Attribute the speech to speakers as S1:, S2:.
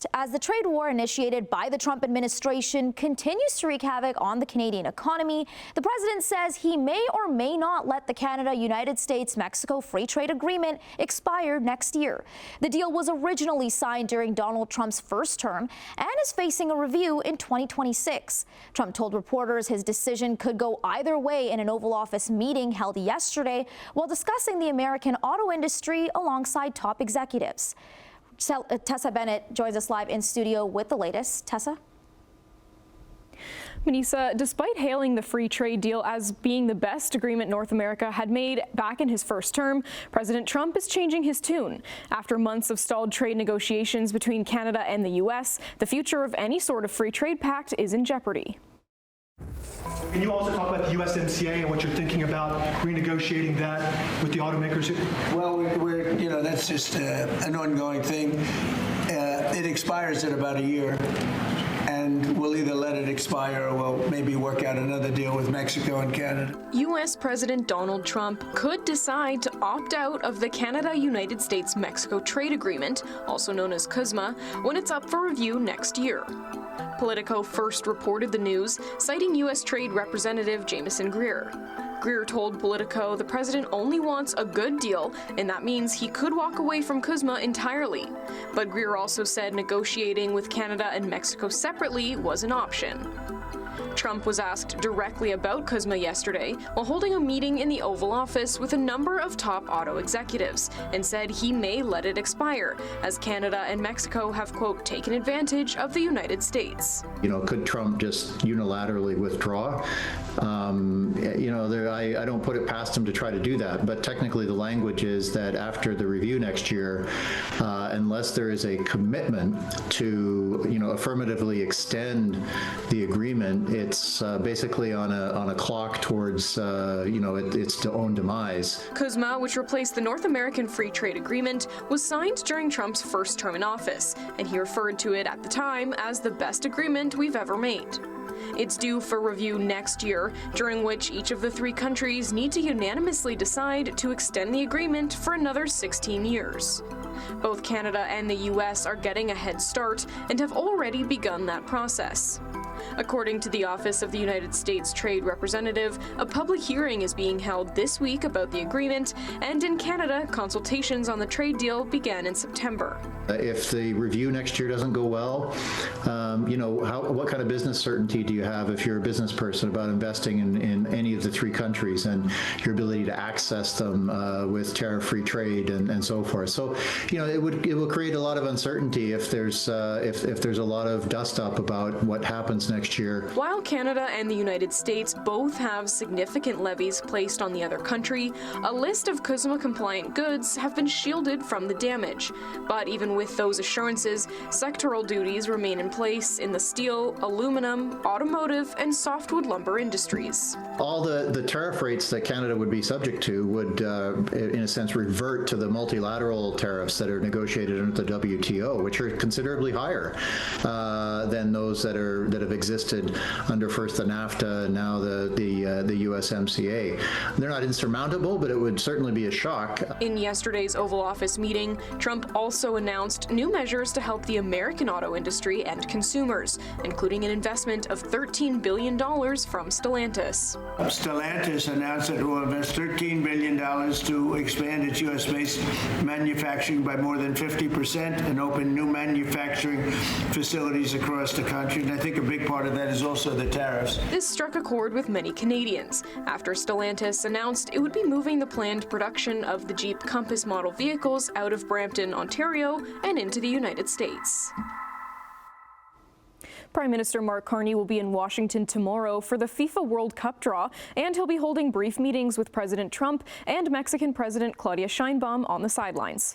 S1: next. As the trade war initiated by the Trump administration continues to wreak havoc on the Canadian economy, the president says he may or may not let the Canada-United States-Mexico Free Trade Agreement expire next year. The deal was originally signed during Donald Trump's first term and is facing a review in 2026. Trump told reporters his decision could go either way in an Oval Office meeting held yesterday while discussing the American auto industry alongside top executives. Tessa Bennett joins us live in studio with the latest. Tessa?
S2: Manisa, despite hailing the free trade deal as being the best agreement North America had made back in his first term, President Trump is changing his tune. After months of stalled trade negotiations between Canada and the U.S., the future of any sort of free trade pact is in jeopardy.
S3: Can you also talk about the USMCA and what you're thinking about renegotiating that with the automakers?
S4: Well, that's just an ongoing thing. It expires in about a year, and we'll either let it expire or we'll maybe work out another deal with Mexico and Canada.
S2: U.S. President Donald Trump could decide to opt out of the Canada-United States-Mexico Trade Agreement, also known as CUSMA, when it's up for review next year. Politico first reported the news, citing U.S. Trade Representative Jamieson Greer. Greer told Politico the president only wants a good deal, and that means he could walk away from CUSMA entirely. But Greer also said negotiating with Canada and Mexico separately was an option. Trump was asked directly about CUSMA yesterday while holding a meeting in the Oval Office with a number of top auto executives and said he may let it expire as Canada and Mexico have, quote, taken advantage of the United States.
S5: Could Trump just unilaterally withdraw? I don't put it past him to try to do that, but technically the language is that after the review next year, unless there is a commitment to, affirmatively extend the agreement, it's basically on a clock towards, its own demise.
S2: CUSMA, which replaced the North American Free Trade Agreement, was signed during Trump's first term in office, and he referred to it at the time as the best agreement we've ever made. It's due for review next year, during which each of the three countries need to unanimously decide to extend the agreement for another 16 years. Both Canada and the U.S. are getting a head start and have already begun that process. According to the Office of the United States Trade Representative, a public hearing is being held this week about the agreement, and in Canada, consultations on the trade deal began in September.
S5: If the review next year doesn't go well, what kind of business certainty do you have if you're a business person about investing in any of the three countries and your ability to access them with tariff-free trade and so forth? So, it will create a lot of uncertainty if there's a lot of dust up about what happens next year.
S2: While Canada and the United States both have significant levies placed on the other country, a list of CUSMA-compliant goods have been shielded from the damage. But even with those assurances, sectoral duties remain in place in the steel, aluminum, automotive, and softwood lumber industries.
S5: All the tariff rates that Canada would be subject to would, in a sense, revert to the multilateral tariffs that are negotiated under the WTO, which are considerably higher than those that have existed under first the NAFTA and now the USMCA. They're not insurmountable, but it would certainly be a shock.
S2: In yesterday's Oval Office meeting, Trump also announced new measures to help the American auto industry and consumers, including an investment of $13 billion from Stellantis.
S4: Stellantis announced that it will invest $13 billion to expand its U.S.-based manufacturing by more than 50% and open new manufacturing facilities across the country. And I think a big part of that is also the tariffs.
S2: This struck a chord with many Canadians after Stellantis announced it would be moving the planned production of the Jeep Compass model vehicles out of Brampton, Ontario, and into the United States. Prime Minister Mark Carney will be in Washington tomorrow for the FIFA World Cup draw, and he'll be holding brief meetings with President Trump and Mexican President Claudia Sheinbaum on the sidelines.